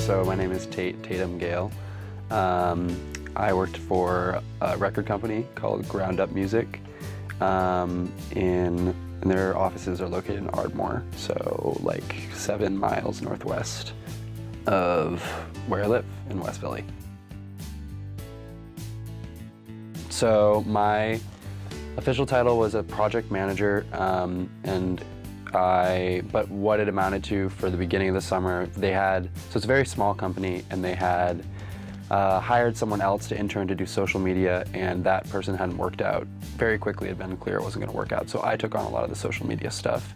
So my name is Tatum Gale. I worked for a record company called groundUP Music, and their offices are located in Ardmore, so like 7 miles northwest of where I live in West Philly. So my official title was a project manager, but what it amounted to for the beginning of the summer, so it's a very small company, and they had hired someone else to intern to do social media, and that person hadn't worked out. Very quickly it had been clear it wasn't going to work out, so I took on a lot of the social media stuff.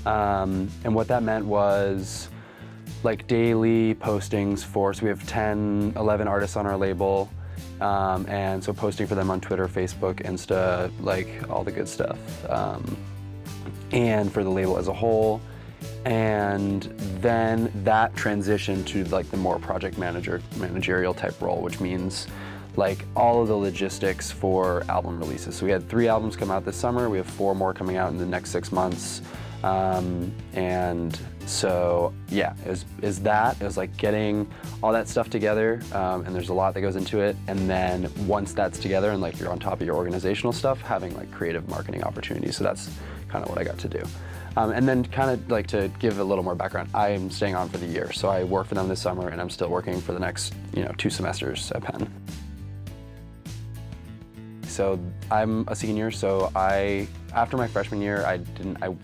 And what that meant was like daily postings so we have 10, 11 artists on our label, and so posting for them on Twitter, Facebook, Insta, like all the good stuff. And for the label as a whole, and then that transitioned to like the more project managerial type role, which means like all of the logistics for album releases. So we had 3 albums come out this summer, we have 4 more coming out in the next 6 months, and so yeah, it was like getting all that stuff together, and there's a lot that goes into it, and then once that's together and like you're on top of your organizational stuff, having like creative marketing opportunities. So that's kind of what I got to do. And then kind of like to give a little more background, I am staying on for the year. So I work for them this summer, and I'm still working for the next 2 semesters at Penn. So I'm a senior, so after my freshman year, I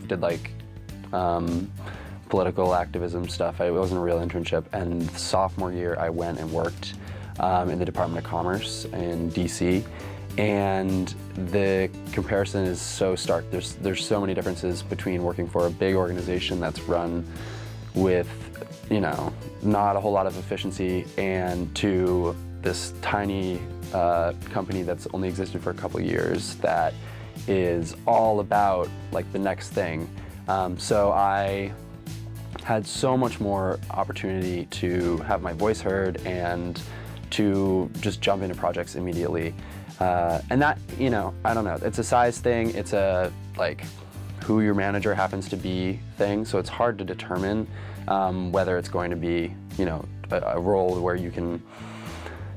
did like political activism stuff. It wasn't a real internship. And sophomore year, I went and worked in the Department of Commerce in DC. And the comparison is so stark. There's so many differences between working for a big organization that's run with, not a whole lot of efficiency, and to this tiny company that's only existed for a couple years that is all about like the next thing. So I had so much more opportunity to have my voice heard and to just jump into projects immediately. And that, I don't know, it's a size thing, it's a like who your manager happens to be thing, so it's hard to determine whether it's going to be, a role where you can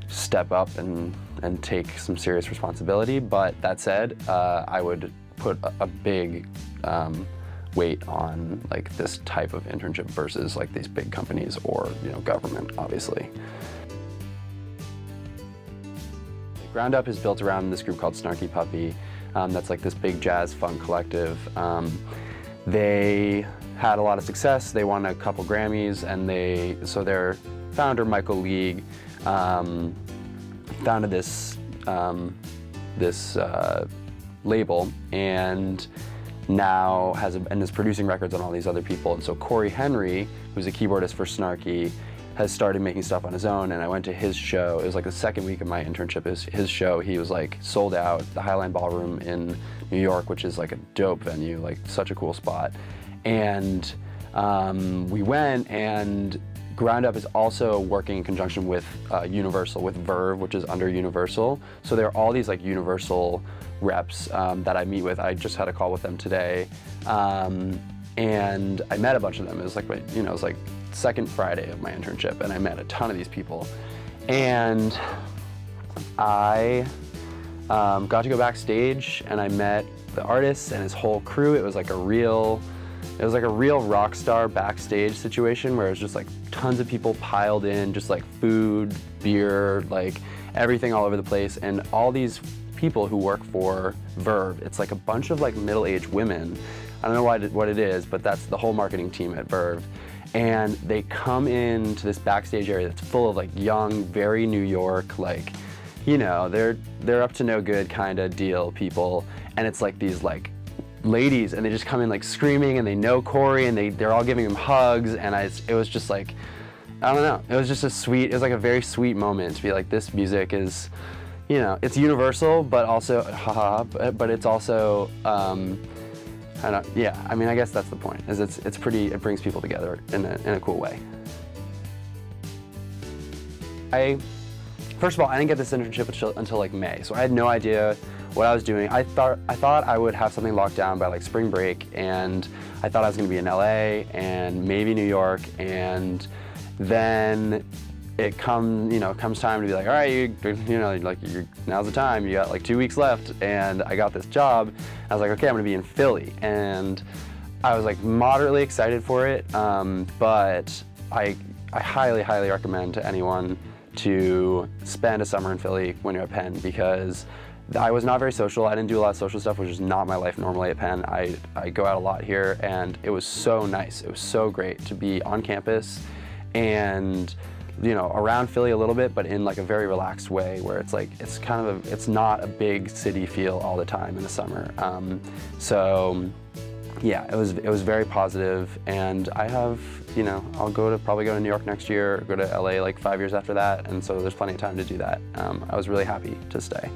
step up and take some serious responsibility. But that said, I would put a big weight on like this type of internship versus like these big companies or government, obviously. groundUP is built around this group called Snarky Puppy. That's like this big jazz funk collective. They had a lot of success. They won a couple Grammys, and so their founder, Michael League, founded this label, and now and is producing records on all these other people. And so Corey Henry, who's a keyboardist for Snarky, has started making stuff on his own, and I went to his show. It was like the second week of my internship. His show, he was like sold out, the Highline Ballroom in New York, which is like a dope venue, like such a cool spot. And we went, and groundUP is also working in conjunction with Universal, with Verve, which is under Universal. So there are all these like Universal reps that I meet with. I just had a call with them today, and I met a bunch of them. It was like it was like second Friday of my internship, and I met a ton of these people. And I got to go backstage, and I met the artist and his whole crew. It was like a real rock star backstage situation where it was just like tons of people piled in, just like food, beer, like everything all over the place. And all these people who work for Verve, it's like a bunch of like middle-aged women. I don't know what it is, but that's the whole marketing team at Verve. And they come into this backstage area that's full of like young, very New York, like, they're up to no good kind of deal people. And it's like these like ladies, and they just come in like screaming, and they know Corey, and they're all giving him hugs. And it was just like, I don't know, it was just it was like a very sweet moment to be like, this music is, it's universal, but also, but it's also, yeah, I mean, I guess that's the point, is it brings people together in a cool way. First of all, I didn't get this internship until like May, so I had no idea what I was doing. I thought I would have something locked down by like spring break, and I thought I was going to be in LA and maybe New York, and then it comes time to be like, all right, now's the time. You got like 2 weeks left, and I got this job. I was like, okay, I'm gonna be in Philly, and I was like moderately excited for it, but I highly, highly recommend to anyone to spend a summer in Philly when you're at Penn, because I was not very social. I didn't do a lot of social stuff, which is not my life normally at Penn. I go out a lot here, and it was so nice. It was so great to be on campus and around Philly a little bit, but in like a very relaxed way, where it's like it's not a big city feel all the time in the summer. So yeah, it was very positive, and I have I'll probably go to New York next year, go to LA like 5 years after that, and so there's plenty of time to do that. I was really happy to stay.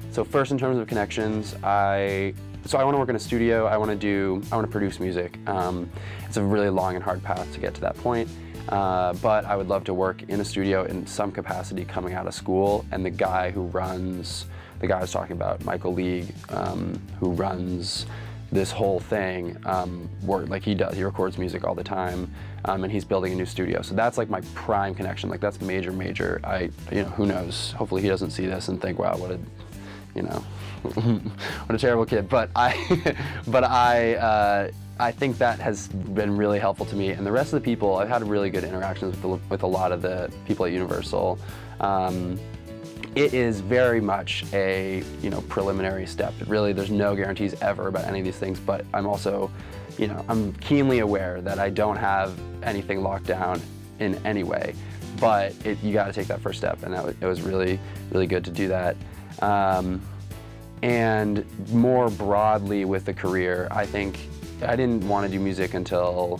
So first, in terms of connections, I want to work in a studio. I want to produce music. It's a really long and hard path to get to that point, but I would love to work in a studio in some capacity coming out of school. And the guy I was talking about, Michael League, who runs this whole thing, he records music all the time, and he's building a new studio. So that's like my prime connection. Like that's major. Who knows? Hopefully he doesn't see this and think, wow, what a terrible kid. But I think that has been really helpful to me. And the rest of the people, I've had really good interactions with a lot of the people at Universal. It is very much a preliminary step. There's no guarantees ever about any of these things, but I'm also, I'm keenly aware that I don't have anything locked down in any way. But you got to take that first step, and it was really, really good to do that. And more broadly with the career, I think I didn't want to do music until,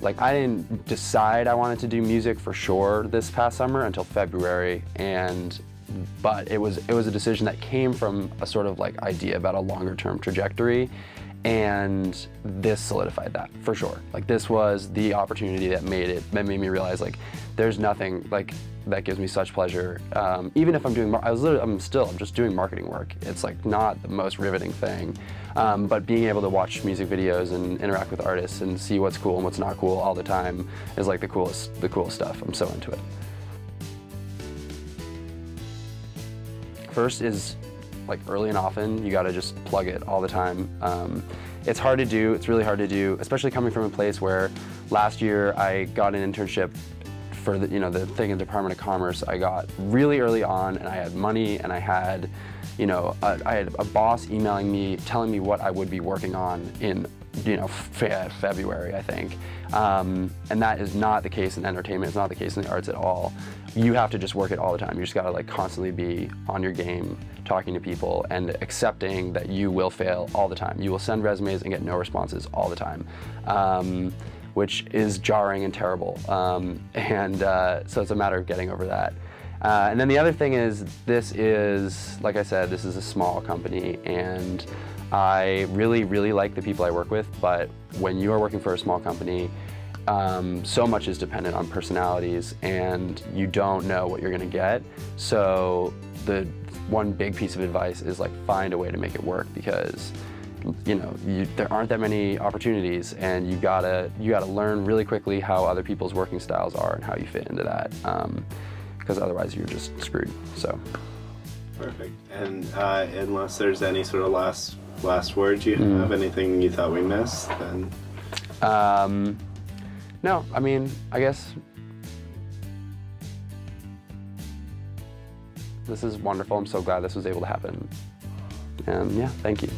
I didn't decide I wanted to do music for sure this past summer until February, but it was a decision that came from a sort of idea about a longer term trajectory, and this solidified that for sure. This was the opportunity that made me realize there's nothing that gives me such pleasure. Even if I'm doing, I'm just doing marketing work. It's not the most riveting thing, but being able to watch music videos and interact with artists and see what's cool and what's not cool all the time is the coolest stuff. I'm so into it. First is early and often. You got to just plug it all the time. It's hard to do. It's really hard to do, especially coming from a place where last year I got an internship for the thing in the Department of Commerce. I got really early on, and I had money, and I had I had a boss emailing me telling me what I would be working on in February, I think. And that is not the case in entertainment. It's not the case in the arts at all. You have to just work it all the time. You just gotta constantly be on your game, talking to people, and accepting that you will fail all the time. You will send resumes and get no responses all the time, which is jarring and terrible. So it's a matter of getting over that. And then the other thing is, this is, like I said, this is a small company, and I really, really like the people I work with, but when you are working for a small company, so much is dependent on personalities, and you don't know what you're gonna get. So the one big piece of advice is find a way to make it work, because there aren't that many opportunities, and you gotta learn really quickly how other people's working styles are and how you fit into that, because otherwise you're just screwed. So. Perfect. And unless there's any sort of last words you have, anything you thought we missed, then? No, I mean, I guess this is wonderful. I'm so glad this was able to happen. And yeah, thank you.